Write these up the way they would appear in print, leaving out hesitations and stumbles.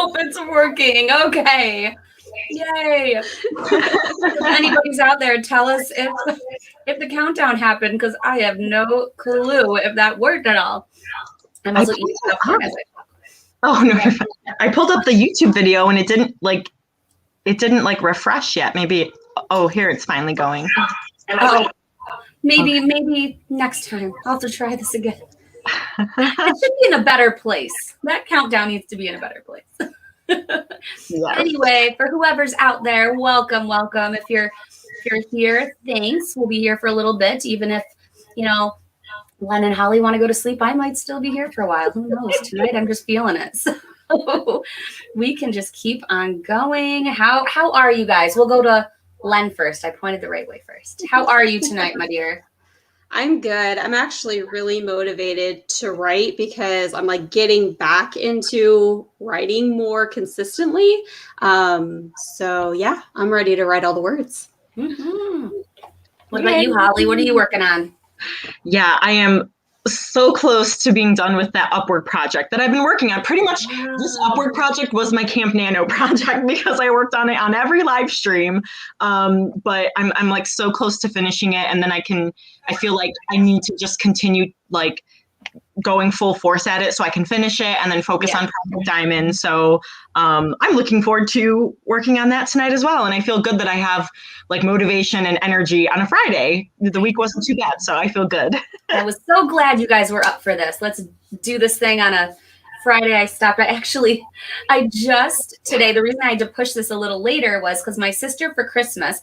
hope it's working. Okay. Yay. If anybody's out there, tell us if the countdown happened, because I have no clue if that worked at all. I'm also eating popcorn as I talk. Oh no, you're fine. I pulled up the YouTube video and it didn't refresh yet. Maybe here it's finally going. Oh, maybe next time. I'll have to try this again. It should be in a better place. That countdown needs to be in a better place. Yes. Anyway, for whoever's out there, welcome. If you're here, thanks. We'll be here for a little bit, even if, Lenn and Holly want to go to sleep. I might still be here for a while. Who knows? Tonight I'm just feeling it. So we can just keep on going. How are you guys? We'll go to Lenn first. I pointed the right way first. How are you tonight, my dear? I'm good. I'm actually really motivated to write because I'm like getting back into writing more consistently. So yeah, I'm ready to write all the words. Mm-hmm. What about you, Holly? What are you working on? Yeah, I am so close to being done with that Upward project that I've been working on. Pretty much this Upward project was my Camp Nano project because I worked on it on every live stream. But I'm like so close to finishing it, and then I feel like I need to just continue like going full force at it so I can finish it and then focus on Project Diamond. So I'm looking forward to working on that tonight as well. And I feel good that I have like motivation and energy on a Friday. The week wasn't too bad, so I feel good. I was so glad you guys were up for this. Let's do this thing on a Friday. I just today, the reason I had to push this a little later was because my sister for Christmas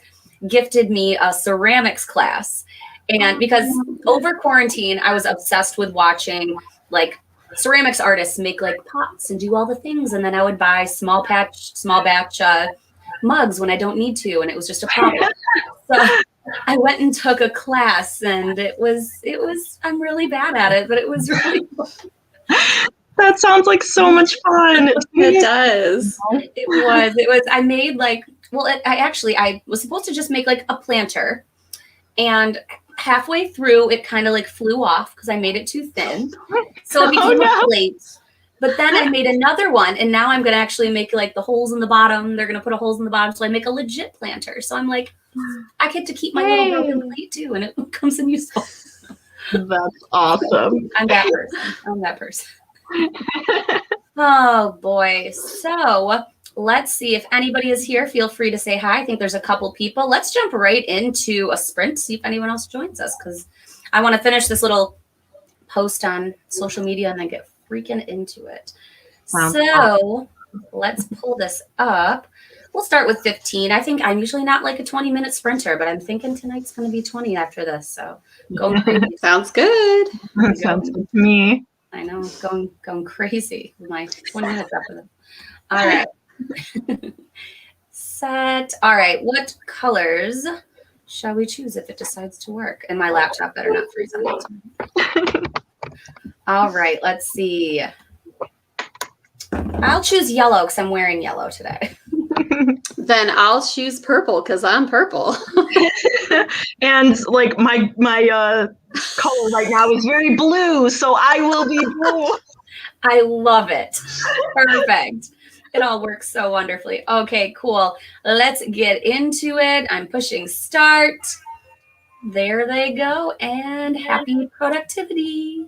gifted me a ceramics class. And because over quarantine, I was obsessed with watching like ceramics artists make like pots and do all the things. And then I would buy small batch mugs when I don't need to. And it was just a problem. So I went and took a class, and it was, I'm really bad at it, but it was really fun. That sounds like so much fun. It does. It was, I made like, I was supposed to just make like a planter, and halfway through it kind of like flew off because I made it too thin. So it became a plate. But then I made another one, and now I'm going to actually make like the holes in the bottom. They're going to put holes in the bottom. So I make a legit planter. So I'm like, I get to keep my little broken plate too, and it comes in useful. That's awesome. I'm that person. Oh boy. So let's see if anybody is here. Feel free to say hi. I think there's a couple people. Let's jump right into a sprint, see if anyone else joins us, because I want to finish this little post on social media and then get freaking into it. So let's pull this up. We'll start with 15. I think I'm usually not like a 20-minute sprinter, but I'm thinking tonight's going to be 20 after this. So going crazy. Sounds good. Sounds good to me. I know, going crazy with my 20 minutes after this. All right. Set. All right. What colors shall we choose if it decides to work? And my laptop better not freeze on me. All right. Let's see. I'll choose yellow because I'm wearing yellow today. Then I'll choose purple because I'm purple. And like my color right now is very blue, so I will be blue. I love it. Perfect. It all works so wonderfully. Okay, cool. Let's get into it. I'm pushing start. There they go. And happy productivity.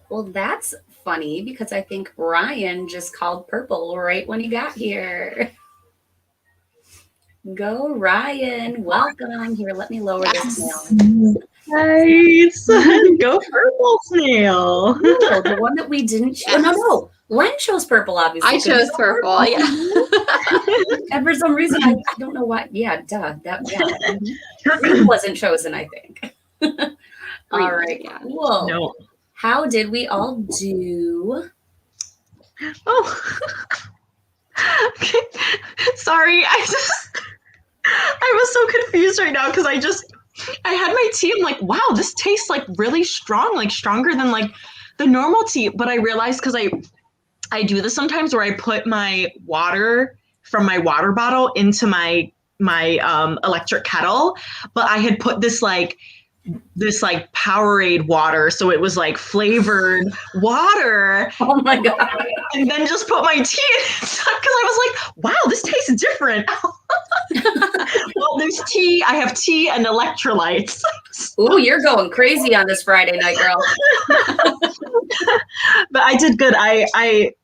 Well, that's funny because I think Ryan just called purple right when he got here. Go, Ryan. Welcome. Here, let me lower this nail. Nice. Go purple snail. Ooh, the one that we didn't choose. Yes. No. Len chose purple, obviously. I chose purple. Yeah. And for some reason, I don't know why. Yeah, duh. Green wasn't chosen, I think. All right. Yeah. Cool. No. How did we all do? Oh. Okay. Sorry. I was so confused right now because I had my tea. I'm like, wow, this tastes like really strong, like stronger than like the normal tea. But I realized because I do this sometimes where I put my water from my water bottle into my electric kettle, but I had put this Powerade water, so it was like flavored water. Oh my god! And then just put my tea in it because I was like, wow, this tastes different. Well, there's tea. I have tea and electrolytes. Ooh, you're going crazy on this Friday night, girl. But I did good.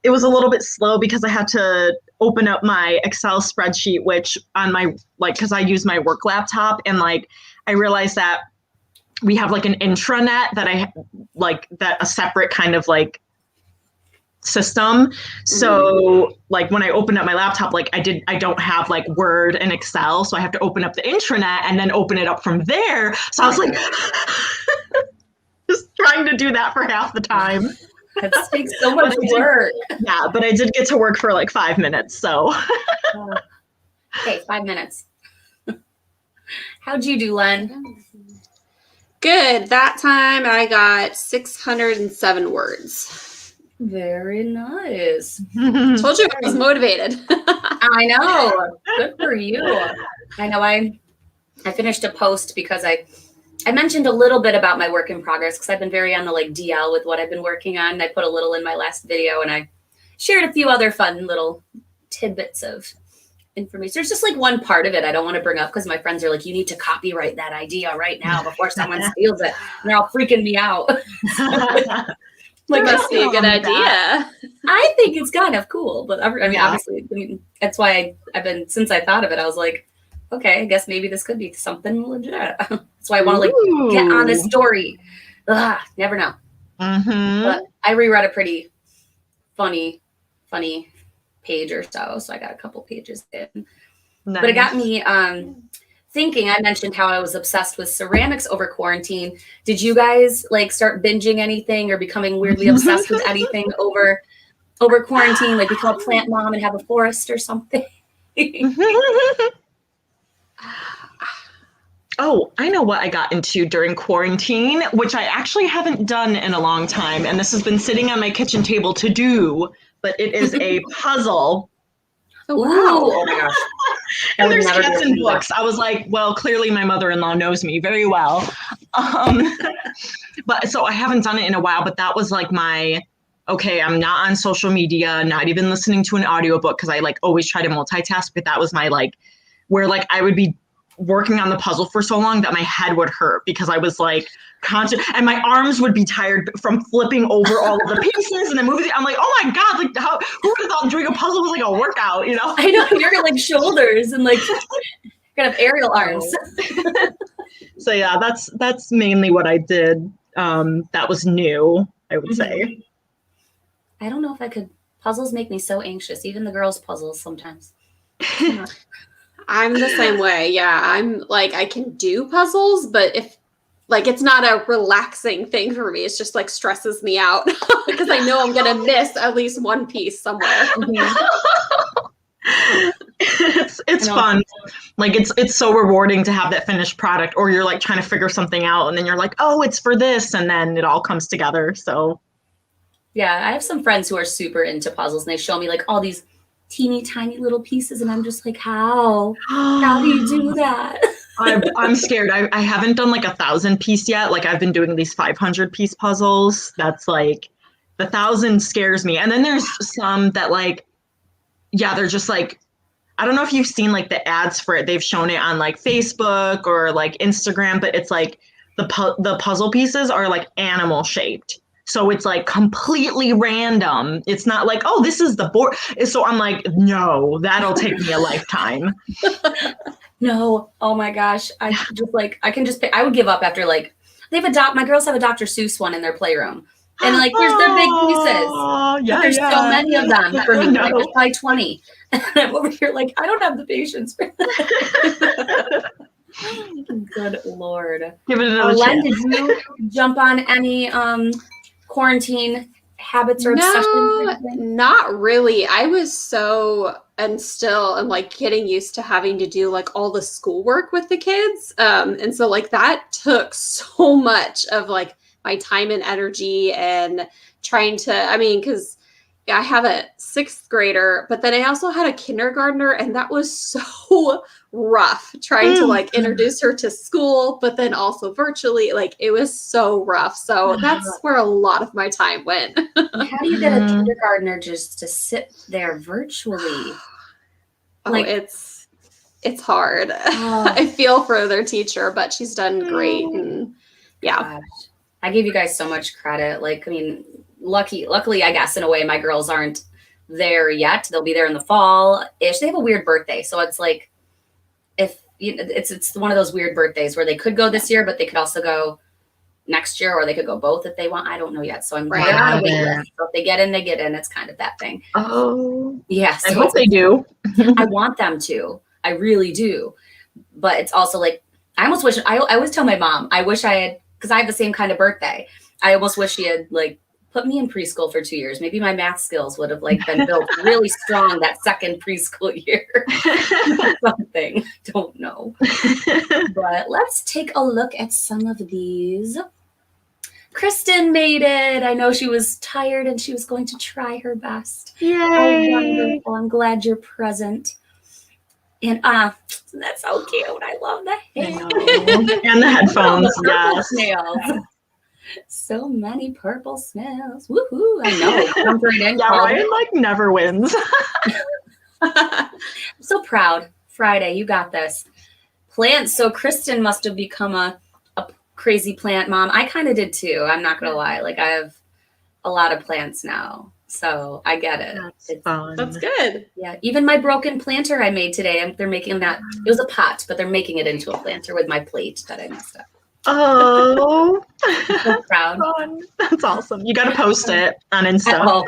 It was a little bit slow because I had to open up my Excel spreadsheet, which on my because I use my work laptop, and I realized that we have an intranet that that a separate kind of system. So when I open up my laptop, I don't have Word and Excel. So I have to open up the intranet and then open it up from there. So I was just trying to do that for half the time. That takes so much work. Yeah, but I did get to work for 5 minutes. So. Okay, 5 minutes. How'd you do, Len? Good. That time I got 607 words. Very nice. Told you I was motivated. I know. Good for you. I know I finished a post because I mentioned a little bit about my work in progress because I've been very on the DL with what I've been working on. I put a little in my last video and I shared a few other fun little tidbits of information. There's just one part of it I don't want to bring up because my friends are like, you need to copyright that idea right now before someone steals it. And they're all freaking me out. Must be a good idea. I think it's kind of cool, but obviously, that's why I've been, since I thought of it, I was like, okay, I guess maybe this could be something legit. That's why I want to get on this story. Never know. Mm-hmm. But I reread a pretty funny page or so I got a couple pages in. Nice. But it got me thinking. I mentioned how I was obsessed with ceramics over quarantine. Did you guys start binging anything or becoming weirdly obsessed with anything over quarantine, become a plant mom and have a forest or something? Oh, I know what I got into during quarantine, which I actually haven't done in a long time, and this has been sitting on my kitchen table to do, but it is a puzzle. Oh, wow. Oh my gosh. And there's cats and books. I was like, well, clearly my mother-in-law knows me very well. But so I haven't done it in a while, but that was okay, I'm not on social media, not even listening to an audiobook because I always try to multitask, but that was my where I would be working on the puzzle for so long that my head would hurt because I was constant, and my arms would be tired from flipping over all of the pieces and then moving. I'm like, oh my god, who would have thought doing a puzzle was a workout, you know? I know, your shoulders and kind of aerial arms. So yeah, that's mainly what I did. That was new, I would say. I don't know if I could. Puzzles make me so anxious, even the girls' puzzles sometimes. I'm the same way. Yeah, I'm I can do puzzles, but if it's not a relaxing thing for me, it's just stresses me out because I know I'm gonna miss at least one piece somewhere. It's fun. It's so rewarding to have that finished product, or you're trying to figure something out and then you're oh, it's for this, and then it all comes together. So yeah, I have some friends who are super into puzzles and they show me all these teeny tiny little pieces and I'm just how do you do that? I'm scared. I haven't done 1,000 piece yet. I've been doing these 500 piece puzzles. That's the 1,000 scares me. And then there's some that they're just I don't know if you've seen the ads for it. They've shown it on Facebook or Instagram, but it's the puzzle pieces are animal shaped. So it's like completely random. It's not like, oh, this is the board. So I'm like, no, that'll take me a lifetime. No. Oh my gosh. I would give up after like, my girls have a Dr. Seuss one in their playroom. And like, here's their big pieces. Yeah, but there's so many of them for me. No. Like, there's probably 20. And I'm over here like, I don't have the patience for that. Good Lord. Give it another Lenn, chance. did you jump on any quarantine habits or obsessions? No, not really. I was still am like getting used to having to do like all the schoolwork with the kids. And so like that took so much of like my time and energy and trying to, because I have a 6th grader, but then I also had a kindergartner, and that was so rough trying to like introduce her to school, but then also virtually. Like it was so rough. So that's where a lot of my time went. How do you get a kindergartner just to sit there virtually? It's hard. I feel for their teacher, but she's done great. And yeah. Gosh. I give you guys so much credit. Like, luckily, I guess in a way, my girls aren't there yet. They'll be there in the fall-ish. They have a weird birthday. So it's like, it's one of those weird birthdays where they could go this year, but they could also go next year, or they could go both if they want. I don't know yet. So they're on a wait list. So if they get in, they get in. It's kind of that thing. Oh. Yeah. So I hope they do. I want them to. I really do. But it's also like, I almost wish, I always tell my mom, I wish I had, because I have the same kind of birthday. I almost wish she had like put me in preschool for 2 years. Maybe my math skills would have like been built really strong that second preschool year. Something. Don't know. But let's take a look at some of these. Kristen made it. I know she was tired and she was going to try her best. Yay. Oh, wonderful. I'm glad you're present. And that's so cute. I love the hair. And the headphones. Yes. Snails. So many purple snails. Woohoo. I know. Jump right in. Yeah, Ryan like never wins. I'm so proud. Friday, you got this. Plants. So Kristen must have become a crazy plant mom. I kind of did too. I'm not going to lie. Like I have a lot of plants now. So I get it. That's fun. That's good. Yeah. Even my broken planter I made today, they're making that. It was a pot, but they're making it into a planter with my plate that I messed up. Oh. I'm so proud. Fun. That's awesome. You got to post it on Insta.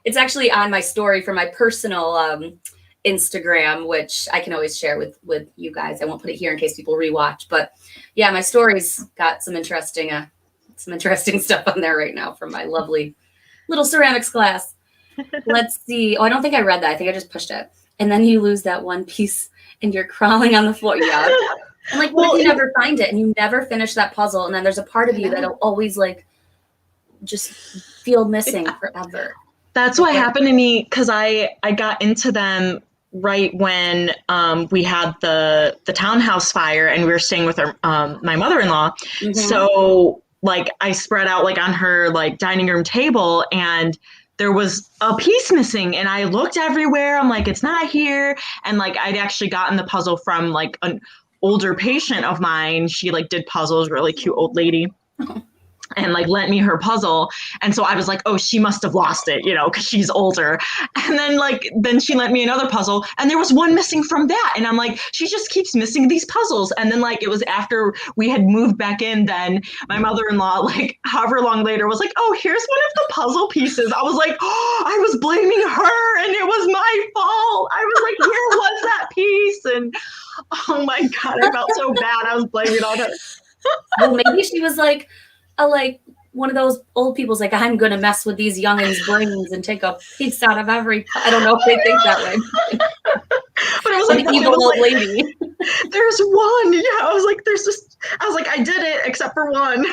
It's actually on my story for my personal Instagram, which I can always share with you guys. I won't put it here in case people rewatch, but yeah, my story's got some interesting stuff on there right now from my lovely little ceramics class. Let's see. Oh, I don't think I read that. I think I just pushed it. And then you lose that one piece and you're crawling on the floor. Yeah. And like, what if you never find it and you never finish that puzzle? And then there's a part of you that'll always like just feel missing forever. That's what happened to me because I got into them right when we had the townhouse fire and we were staying with my mother-in-law. Mm-hmm. So like I spread out like on her like dining room table and there was a piece missing and I looked everywhere. I'm like, it's not here. And like I'd actually gotten the puzzle from like an older patient of mine. She like did puzzles, really cute old lady. And like lent me her puzzle. And so I was like, oh, she must have lost it, because she's older. And then she lent me another puzzle and there was one missing from that. And I'm like, she just keeps missing these puzzles. And then like, it was after we had moved back in, then my mother-in-law, like however long later was like, oh, here's one of the puzzle pieces. I was like, oh, I was blaming her and it was my fault. I was like, where was that piece? And oh my God, I felt so bad. I was blaming it on her. Well, maybe she was like one of those old people's like, I'm going to mess with these youngins' brains and take a piece out of every. I don't know if they think that way. But it was like evil old lady. There's one. Yeah, I was like, I did it except for one.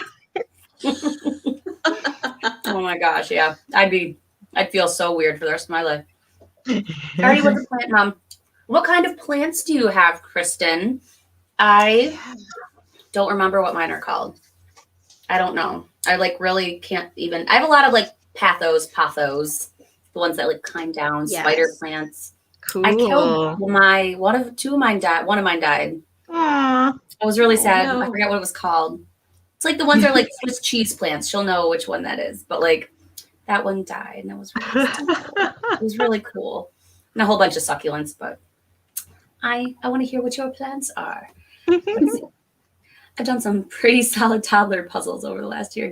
Oh my gosh, yeah. I'd feel so weird for the rest of my life. Already was a plant mom. What kind of plants do you have, Kristen? I don't remember what mine are called. I don't know. I like really can't even. I have a lot of like pothos, the ones that like climb down, spider plants. Cool. I killed two of mine died. One of mine died. Aww. I was really sad. No. I forget what it was called. It's like the ones that are like Swiss cheese plants. She'll know which one that is. But like that one died, and that was really it was really cool. And a whole bunch of succulents, but I want to hear what your plans are. Let's see. I've done some pretty solid toddler puzzles over the last year.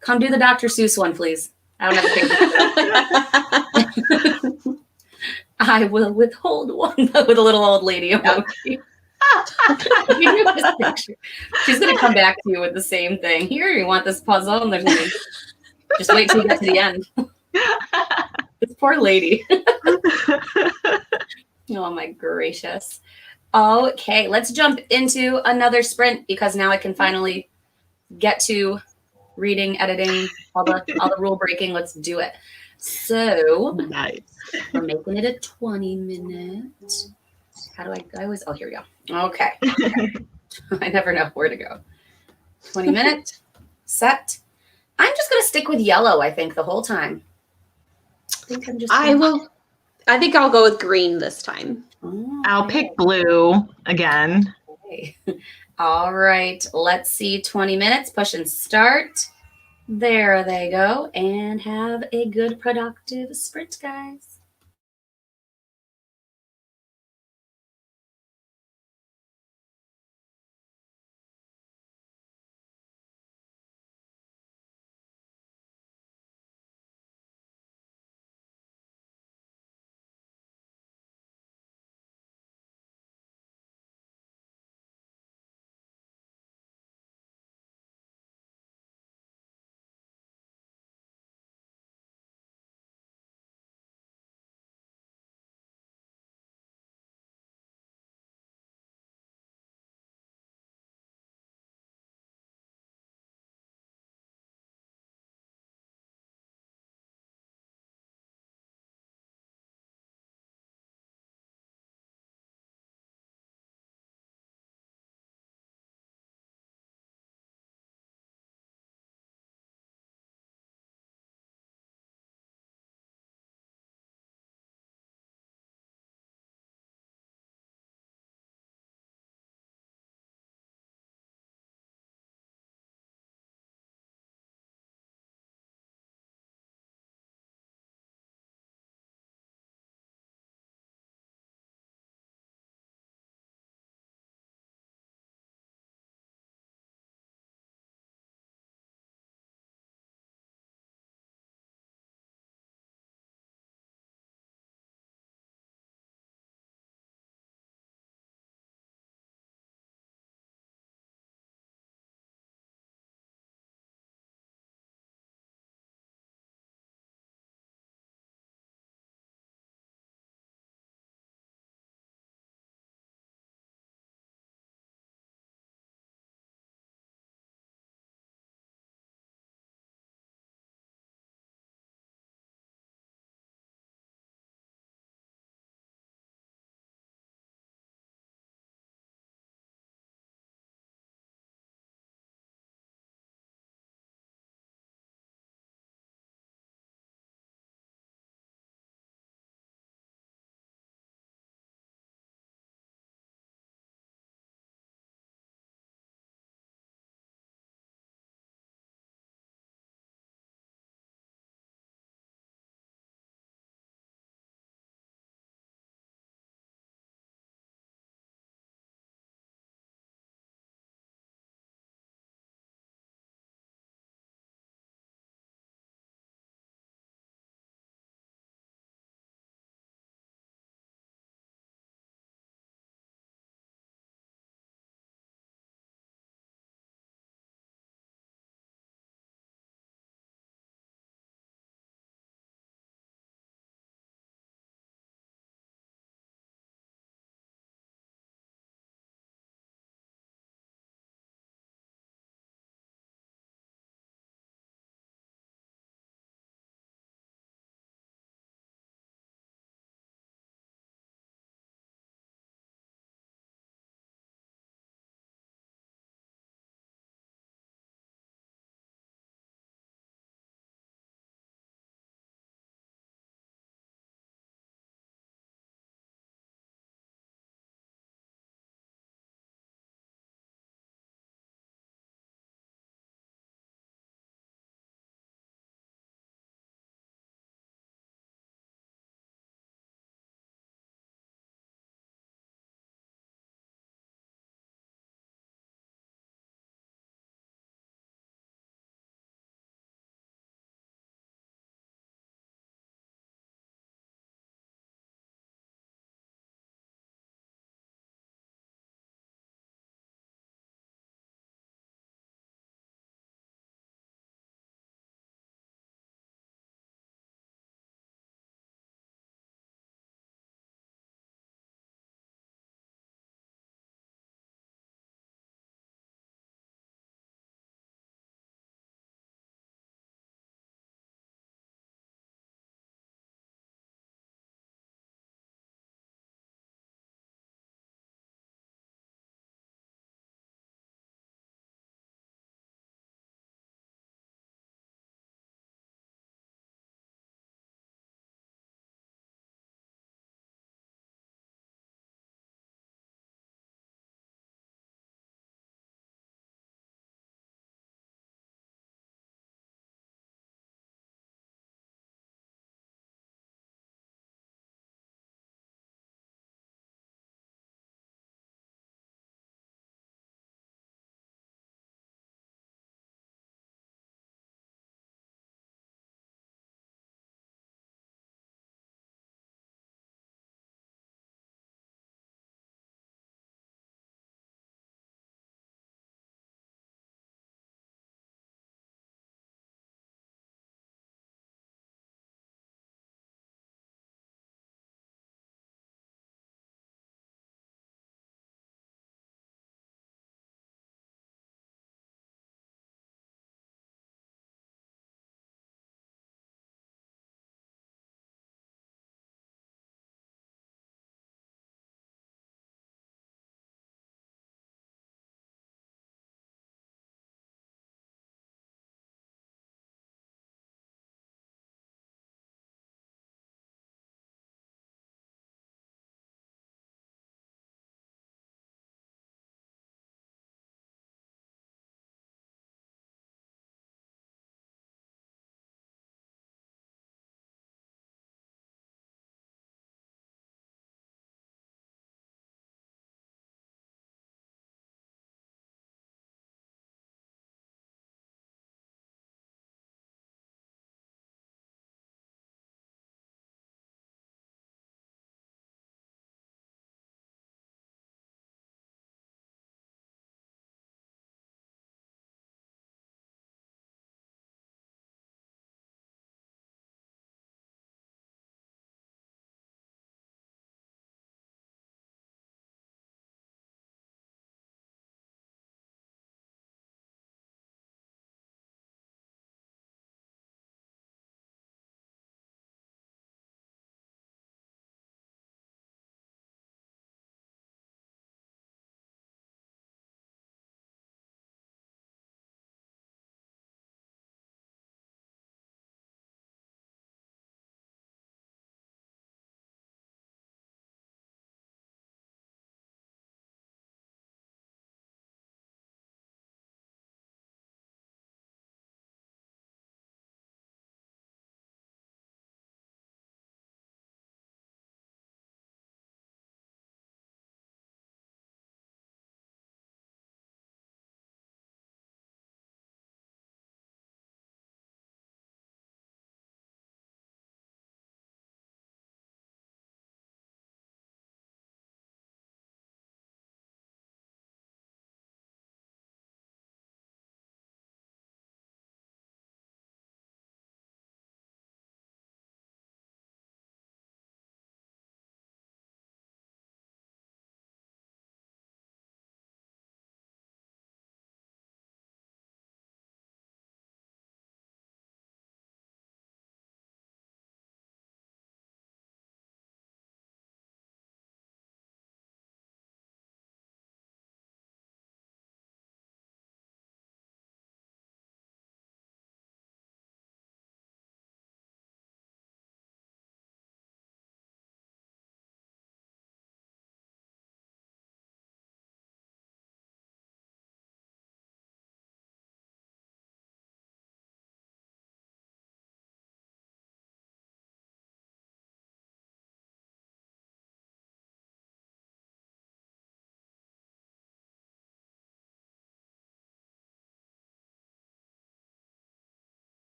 Come do the Dr. Seuss one, please. I don't have a picture. I will withhold one with a little old lady emoji. She's gonna come back to you with the same thing. Here, you want this puzzle? And there's gonna be, just wait till you get to the end. This poor lady. Oh my gracious. Okay, let's jump into another sprint because now I can finally get to reading, editing, all the rule breaking. Let's do it. So Nice. we're making it a 20-minute. How do I always, oh, here we go. Okay. I never know where to go. 20-minute, set. I'm just going to stick with yellow, I think, the whole time. I think I'll go with green this time. Oh, I'll pick blue again. okay. All right. Let's see. 20 minutes. Push and start. There they go. And have a good, productive sprint, guys.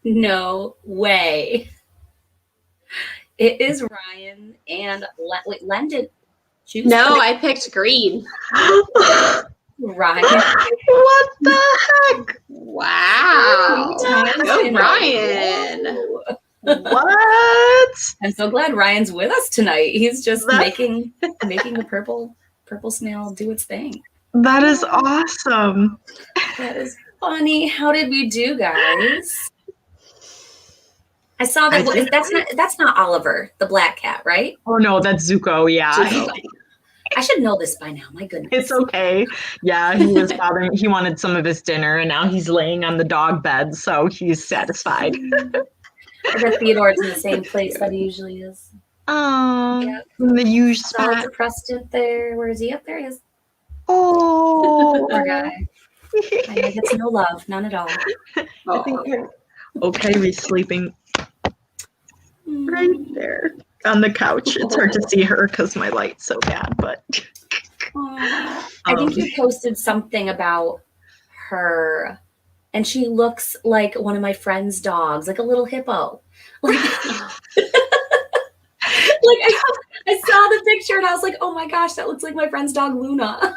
No way. It is Ryan and wait, Lenn did choose. No, I picked green. Ryan. What the heck? Wow. Go Ryan. What? I'm so glad Ryan's with us tonight. He's just making the purple snail do its thing. That is awesome. That is funny. How did we do, guys? I saw that. That's not Oliver, the black cat, right? Oh no, that's Zuko. Yeah. Zuko. I should know this by now. My goodness. It's okay. Yeah, he was bothering. He wanted some of his dinner, and now he's laying on the dog bed, so he's satisfied. I bet Theodore's in the same place that he usually is. Oh, Yep. in the huge spot. Depressed up there. Where is he? Up there he is. Oh, poor guy. He gets no love, none at all. I think Kyrie's sleeping right there on the couch. It's hard to see her because my light's so bad, but I think you posted something about her, and she looks like one of my friend's dogs, like a little hippo. Like, I saw the picture and I was like, oh my gosh, that looks like my friend's dog Luna.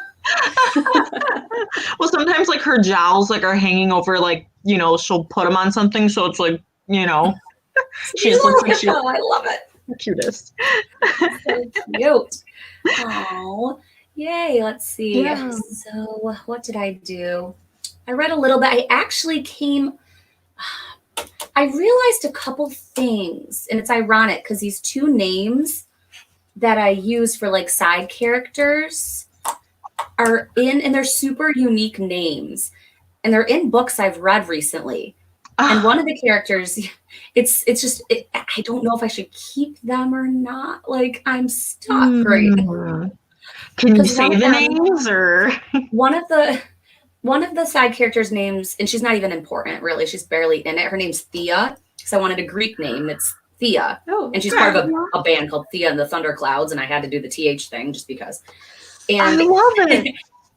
Well, sometimes like her jowls like are hanging over, like, you know, she'll put them on something, so it's like, you know, she just looks like I love it. The cutest. So cute. Oh, yay. Let's see. Yeah. So what did I do? I read a little bit. I realized a couple things, and it's ironic because these two names that I use for like side characters are and they're super unique names, and they're in books I've read recently. And one of the characters, I don't know if I should keep them or not. Like, I'm stuck right now. Can you say the names or? One of the side characters' names, and she's not even important, really. She's barely in it. Her name's Thea. So I wanted a Greek name. It's Thea. Oh, and she's part of a band called Thea and the Thunderclouds, and I had to do the TH thing just because. And I love it.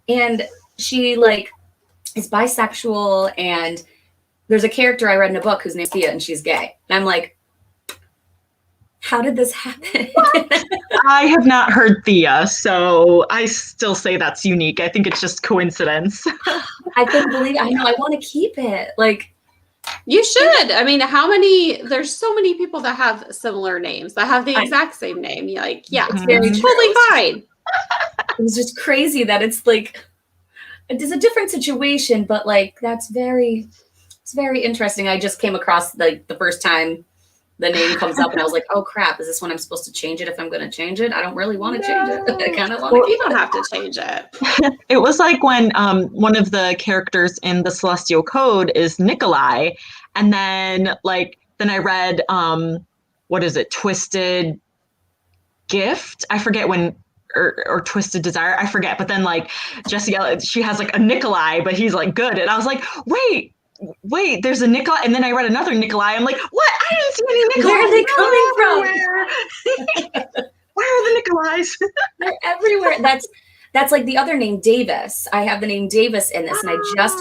And she like is bisexual, and there's a character I read in a book whose name's Thea, and she's gay. And I'm like, how did this happen? I have not heard Thea, so I still say that's unique. I think it's just coincidence. I couldn't believe it. I know. I want to keep it. Like, you should. I mean, there's so many people that have similar names, that have the exact same name. You're like, yeah, it's very totally fine. It was just crazy that it's like, it's a different situation, but like, it's very interesting. I just came across like the first time the name comes up and I was like, oh crap, is this when I'm supposed to change it if I'm going to change it? I don't really want to change it. I kind of want to. You don't have to change it. It was like when one of the characters in the Celestial Code is Nikolai. And then I read, what is it? Twisted Gift. I forget when, or Twisted Desire. I forget. But then like Jessie, she has like a Nikolai, but he's like good. And I was like, wait, there's a Nikolai. And then I read another Nikolai. I'm like, what? I didn't see any Nikolai. Where are they coming from? Where are the Nikolais? They're everywhere. That's like the other name, Davis. I have the name Davis in this, and I just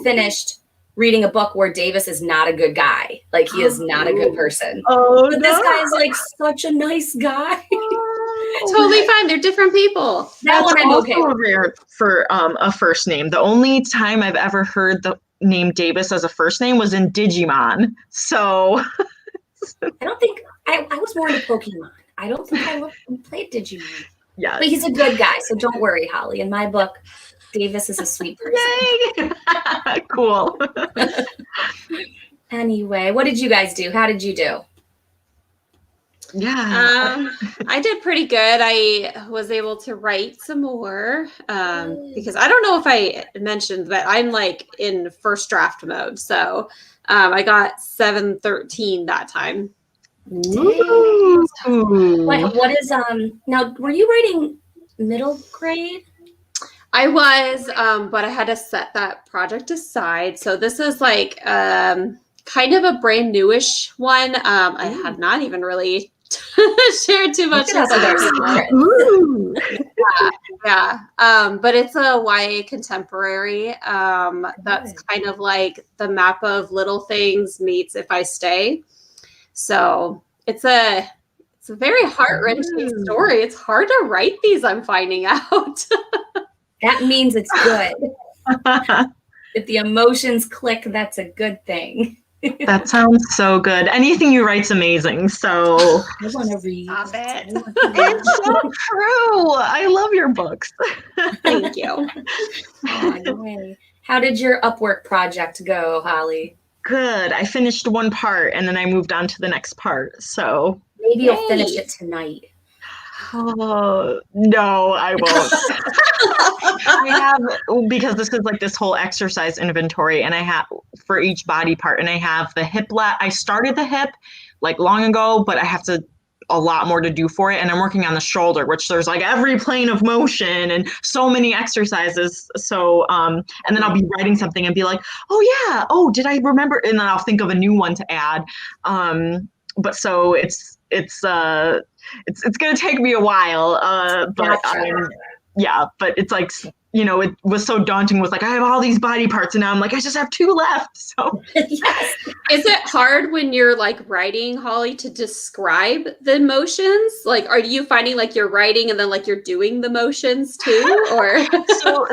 finished reading a book where Davis is not a good guy. Like, he is not a good person. Oh, but this guy is like such a nice guy. Totally fine. They're different people. That one I'm okay with. Rare for a first name. The only time I've ever heard the name Davis as a first name was in Digimon. So I don't think I was more into Pokemon. I don't think I played Digimon. Yeah, but he's a good guy, so don't worry, Holly. In my book, Davis is a sweet person. Yay! Cool. Anyway, what did you guys do? How did you do? Yeah. I did pretty good. I was able to write some more because I don't know if I mentioned, but I'm like in first draft mode. So I got 713 that time. Ooh. What is now? Were you writing middle grade? I was, but I had to set that project aside. So this is like kind of a brand newish one. I had not even really share too much. Look at us with our secrets. Ooh. Yeah. But it's a YA contemporary. That's kind of like the map of little things meets If I Stay. So it's a very heart-wrenching story. It's hard to write these, I'm finding out. That means it's good. If the emotions click, that's a good thing. That sounds so good. Anything you write's amazing. So I want to read. Stop it. it's so true. I love your books. Thank you. Oh, no way. How did your Upwork project go, Holly? Good. I finished one part and then I moved on to the next part. So Maybe you'll finish it tonight. oh, no, I won't. I have, because this is like this whole exercise inventory, and I have for each body part, and I have the hip. I started the hip like long ago, but I have a lot more to do for it, and I'm working on the shoulder, which there's like every plane of motion and so many exercises. So, and then I'll be writing something and be like, oh yeah, oh, did I remember? And then I'll think of a new one to add. But so it's going to take me a while, but yeah, but it's like, it was so daunting with like, I have all these body parts and now I'm like, I just have 2 left. So Yes. Is it hard when you're like writing, Holly, to describe the motions? Like, are you finding like you're writing and then like you're doing the motions too? Or so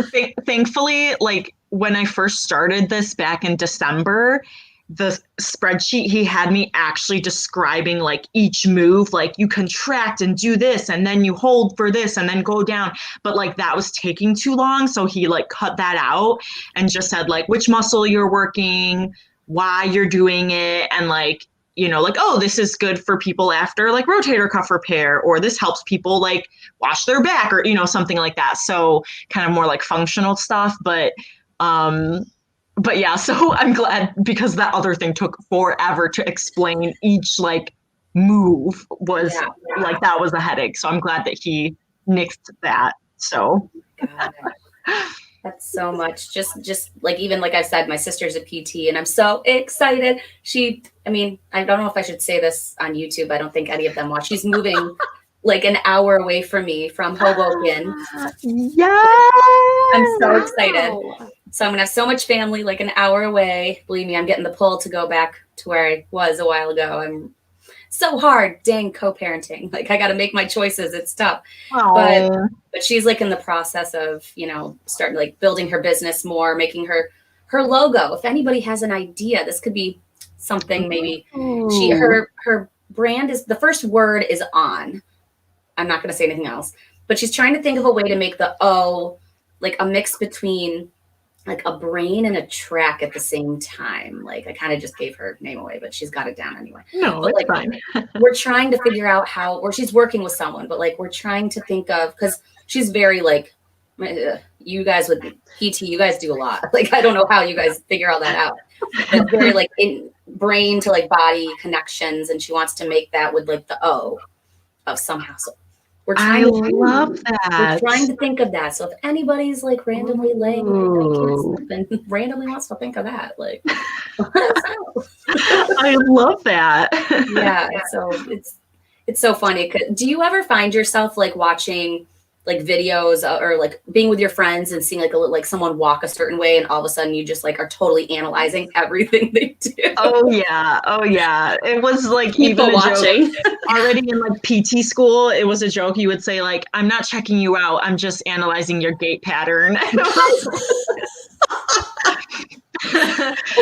thankfully, like when I first started this back in December, the spreadsheet, he had me actually describing like each move, like you contract and do this and then you hold for this and then go down, but like that was taking too long, so he like cut that out and just said like which muscle you're working, why you're doing it, and like like, oh, this is good for people after like rotator cuff repair, or this helps people like wash their back, or something like that. So kind of more like functional stuff, but yeah, so I'm glad, because that other thing took forever to explain. Each like move was like, that was a headache. So I'm glad that he nixed that. So God, that's so much. Just like, even like I said, my sister's a PT and I'm so excited. I don't know if I should say this on YouTube. I don't think any of them watch. She's moving like an hour away from me from Hoboken. Yeah. I'm so excited. So I'm going to have so much family like an hour away. Believe me, I'm getting the pull to go back to where I was a while ago. I'm so hard. Dang, co-parenting. Like, I got to make my choices. It's tough. But she's like in the process of, starting like building her business more, making her logo. If anybody has an idea, this could be something maybe. Her brand is, the first word is on. I'm not going to say anything else. But she's trying to think of a way to make the O like a mix between like a brain and a track at the same time. Like, I kind of just gave her name away, but she's got it down anyway. No, but, it's like, fine. We're trying to figure out how, or she's working with someone, but like, we're trying to think of, because she's very like, you guys with PT, you guys do a lot. Like, I don't know how you guys figure all that out. But very like in brain to like body connections. And she wants to make that with like the O of somehow. So we're trying love that. We're trying to think of that. So if anybody's like randomly laying and randomly wants to think of that, like, I love that. Yeah. So it's so funny. Do you ever find yourself like watching like videos or like being with your friends and seeing like someone walk a certain way, and all of a sudden you just like are totally analyzing everything they do? Oh yeah. It was like people even watching already in like PT school. It was a joke. You would say like, I'm not checking you out, I'm just analyzing your gait pattern.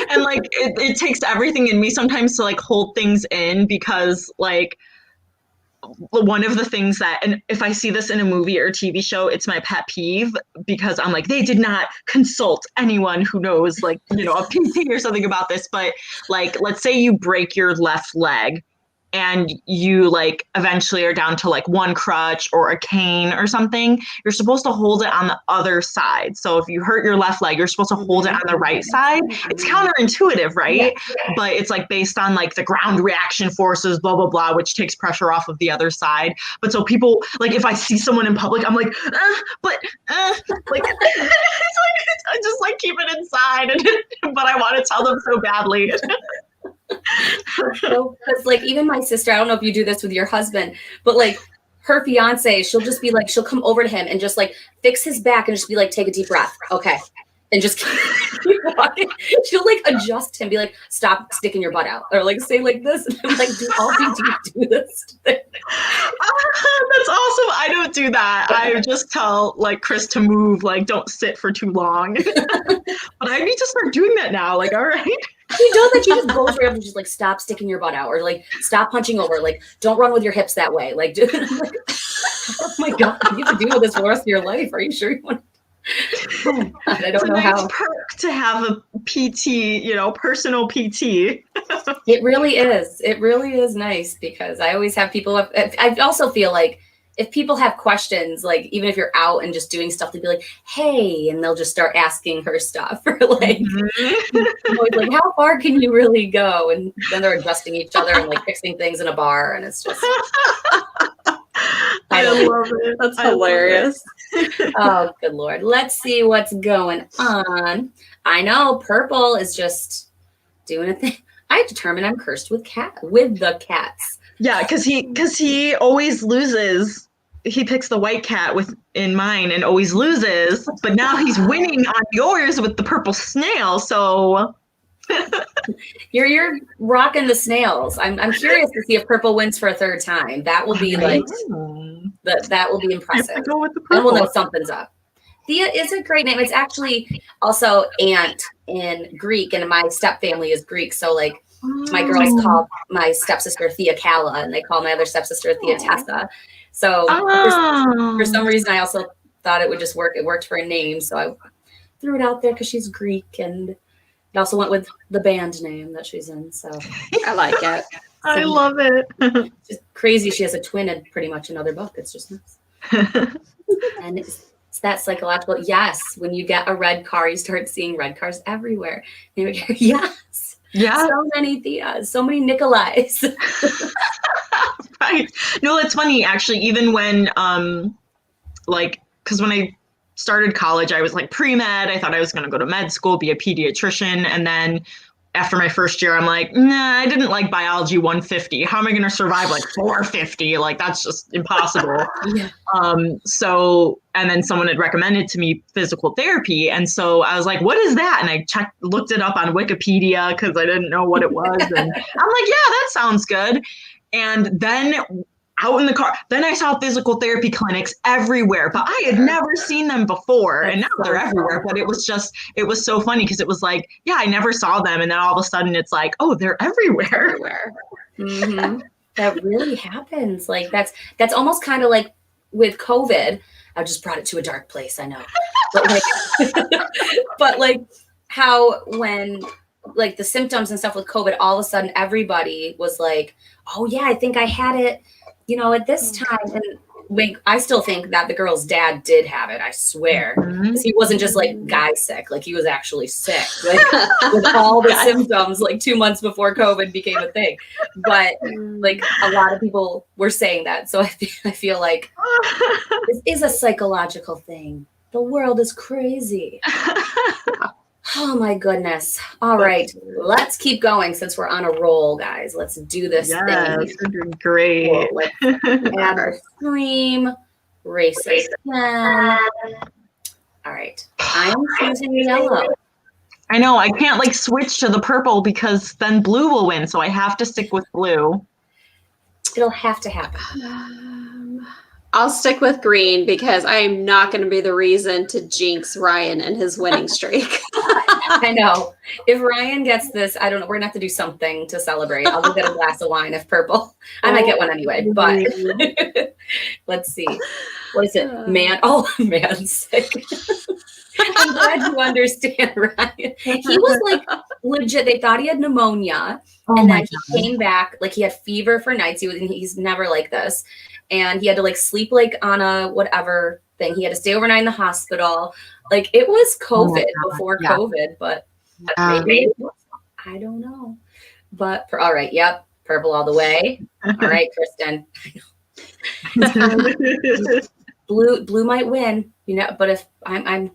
And like it takes everything in me sometimes to like hold things in, because like one of the things that, and if I see this in a movie or a TV show, it's my pet peeve, because I'm like, they did not consult anyone who knows like, a PT or something about this. But like, let's say you break your left leg and you like eventually are down to like one crutch or a cane or something, you're supposed to hold it on the other side. So if you hurt your left leg, you're supposed to hold it on the right side. It's counterintuitive, right? Yeah. But it's like based on like the ground reaction forces, blah, blah, blah, which takes pressure off of the other side. But so people, like if I see someone in public, I'm like, like, it's like, I just like keep it inside, but I want to tell them so badly. So, because like even my sister, I don't know if you do this with your husband, but like her fiance, she'll just be like, she'll come over to him and just like fix his back and just be like, take a deep breath. Okay. And just keep walking. She'll like adjust him, be like, stop sticking your butt out. Or like say like this. And I'm like, do all of you do this? That's awesome. I don't do that. I just tell like Chris to move, like don't sit for too long. But I need to start doing that now. Like, all right. You know that she just goes right up and just like stop sticking your butt out, or like stop punching over, like don't run with your hips that way. Like, like oh my God, you have to deal with this for the rest of your life. Are you sure you want? Oh my God, I don't know how. It's a nice perk to have a PT, personal PT. It really is. It really is nice because I always have people. I also feel like if people have questions, like even if you're out and just doing stuff, they'd be like, "Hey," and they'll just start asking her stuff, or like, like, "How far can you really go?" And then they're adjusting each other and like fixing things in a bar, and it's just. I love it. That's hilarious. Oh, good Lord. Let's see what's going on. I know Purple is just doing a thing. I determined I'm cursed with the cats. Yeah, because he always loses. He picks the white cat in mine and always loses. But now he's winning on yours with the purple snail. So You're rocking the snails. I'm curious to see if Purple wins for a third time. That will be like that will be impressive. Go with the and we'll know something's up. Thea is a great name. It's actually also aunt in Greek, and my step family is Greek. So like my girls call my stepsister Thea Calla, and they call my other stepsister Thea Tessa. So for some reason, I also thought it would just work. It worked for a name, so I threw it out there because she's Greek, and it also went with the band name that she's in. So I like it. I love it. Just crazy. She has a twin in pretty much another book. It's just nice. And it's that psychological. Yes, when you get a red car, you start seeing red cars everywhere. And you're like, yes. Yeah. So many Theas, so many Nikolais. Right. No, it's funny actually. Even when because when I started college, I was like pre-med. I thought I was going to go to med school, be a pediatrician, and then after my first year, I'm like, nah, I didn't like biology 150. How am I going to survive like 450? Like, that's just impossible. Yeah. And then someone had recommended to me physical therapy. And so I was like, what is that? And I looked it up on Wikipedia because I didn't know what it was. And I'm like, yeah, that sounds good. And then out in the car, then I saw physical therapy clinics everywhere, but I had never seen them before. And now they're everywhere. But it was so funny because it was like, yeah, I never saw them. And then all of a sudden it's like, oh, they're everywhere. Mm-hmm. That really happens. Like that's almost kind of like with COVID. I just brought it to a dark place, I know. But like how when like the symptoms and stuff with COVID, all of a sudden everybody was like, oh yeah, I think I had it, at this time. And I still think that the girl's dad did have it, I swear. Because he wasn't just like guy sick, like he was actually sick, like with all the symptoms like 2 months before COVID became a thing. But like a lot of people were saying that. So I feel like this is a psychological thing. The world is crazy. Oh my goodness. All right. Let's keep going since we're on a roll, guys. Let's do this thing. You're doing great. Cool. Let's add our stream. Racist again. All right. I'm choosing yellow. I know. I can't like switch to the purple because then blue will win. So I have to stick with blue. It'll have to happen. I'll stick with green because I am not going to be the reason to jinx Ryan and his winning streak. I know. If Ryan gets this, I don't know. We're going to have to do something to celebrate. I'll go get a glass of wine if purple. I might get one anyway, but let's see. What is it? Man's sick. I'm glad you understand, Ryan. He was like legit. They thought he had pneumonia. And then he came back, like he had fever for nights. He's never like this. And he had to like sleep like on a whatever thing. He had to stay overnight in the hospital. Like it was COVID before COVID, but maybe I don't know. But all right, yep, purple all the way. All right, Kristen. Blue might win, but if I'm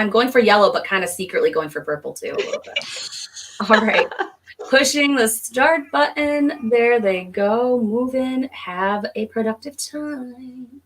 going for yellow, but kind of secretly going for purple too a little bit. All right. pushing the start button. There they go. Move in. Have a productive time.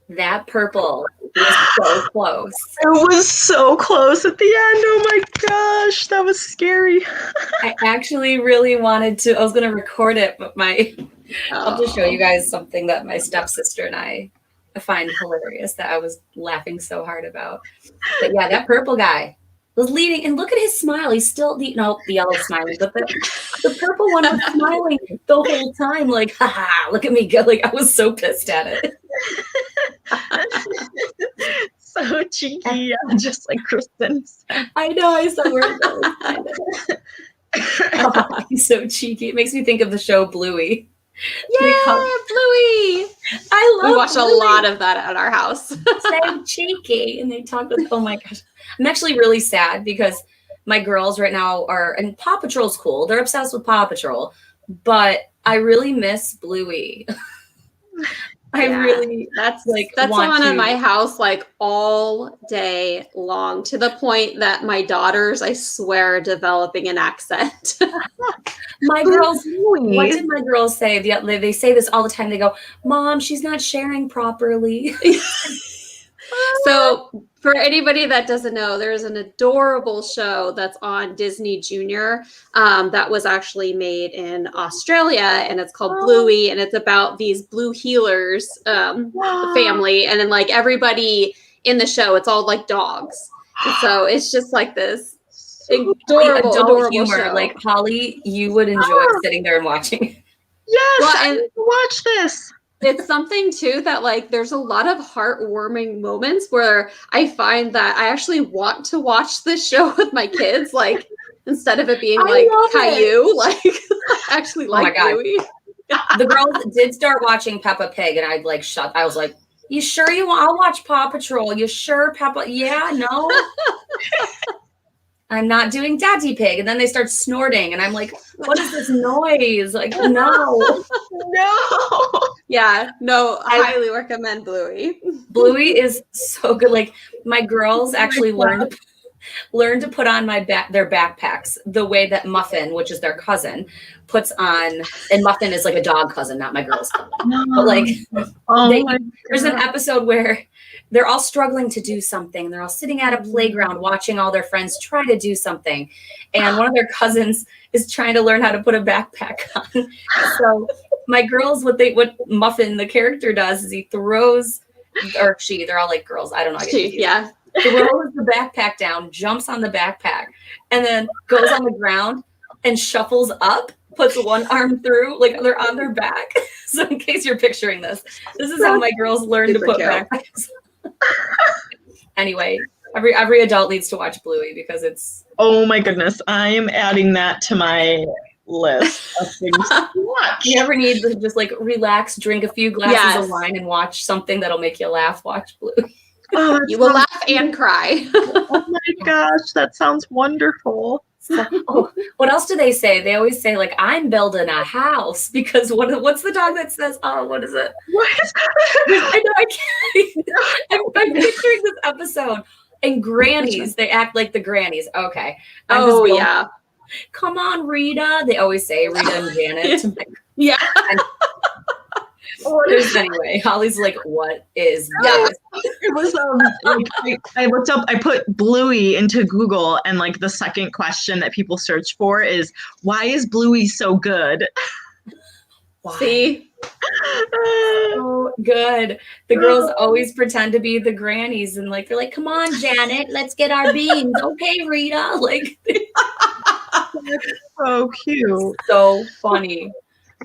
That purple was so close. It was so close at the end. Oh my gosh, that was scary. I actually really wanted to. I was going to record it, but I'll just show you guys something that my stepsister and I find hilarious that I was laughing so hard about. But yeah, that purple guy was leading, and look at his smile. He's still the yellow smiling, but the purple one was smiling the whole time, like, haha, look at me go. Like, I was so pissed at it. So cheeky, just like Kristen said. I know, I saw where oh, he's so cheeky. It makes me think of the show Bluey. Yeah, Bluey. We watched Bluey. A lot of that at our house. So cheeky. And they talk with, oh my gosh. I'm actually really sad because my girls right now and Paw Patrol's cool. They're obsessed with Paw Patrol, but I really miss Bluey. That's on in my house like all day long, to the point that my daughters, I swear, are developing an accent. My girls, what did my girls say? They say this all the time. They go, Mom, she's not sharing properly. So for anybody that doesn't know, there's an adorable show that's on Disney Junior that was actually made in Australia, and it's called Bluey, and it's about these blue healers family, and then like everybody in the show, it's all like dogs. So it's just like this adorable humor. Show. Like Holly, you would enjoy sitting there and watching. Yes, I need to watch this. It's something too that like there's a lot of heartwarming moments where I find that I actually want to watch this show with my kids, like instead of it being like Caillou, like actually like Bluey. The girls did start watching Peppa Pig, and I was like, you sure you want? I'll watch Paw Patrol. You sure, Peppa? Yeah, no. I'm not doing Daddy Pig. And then they start snorting, and I'm like, what is this noise? Like, no. Yeah, no, I highly recommend Bluey. Bluey is so good. Like, my girls actually learned to put on their backpacks the way that Muffin, which is their cousin, puts on, and Muffin is like a dog cousin, not my girl's cousin. But like, there's an episode where they're all struggling to do something. They're all sitting at a playground watching all their friends try to do something. And one of their cousins is trying to learn how to put a backpack on. So my girls, what Muffin, the character, does is he throws, or she, they're all like girls. I don't know. Yeah. Throws the backpack down, jumps on the backpack, and then goes on the ground and shuffles up, puts one arm through, like they're on their back. So in case you're picturing this is how my girls learn to put backpacks. Anyway, every adult needs to watch Bluey because it's. Oh my goodness, I am adding that to my list of things to watch. You ever need to just like relax, drink a few glasses of wine, and watch something that'll make you laugh? Watch Bluey. Oh, you will laugh and cry. Oh my gosh, that sounds wonderful. So, what else do they say? They always say like, I'm building a house, because what's the dog that says, oh, what is it? What? I know, I can't. I'm picturing this episode. And grannies, they act like the grannies. Okay. Yeah. Come on, Rita. They always say Rita and Janet. Yeah. Anyway, Holly's like, what is that? It was I looked up, I put Bluey into Google, and like the second question that people search for is, why is Bluey so good? Why? See? So good. The girls always pretend to be the grannies, and like they're like, come on, Janet, let's get our beans. Okay, Rita. Like, so cute. So funny.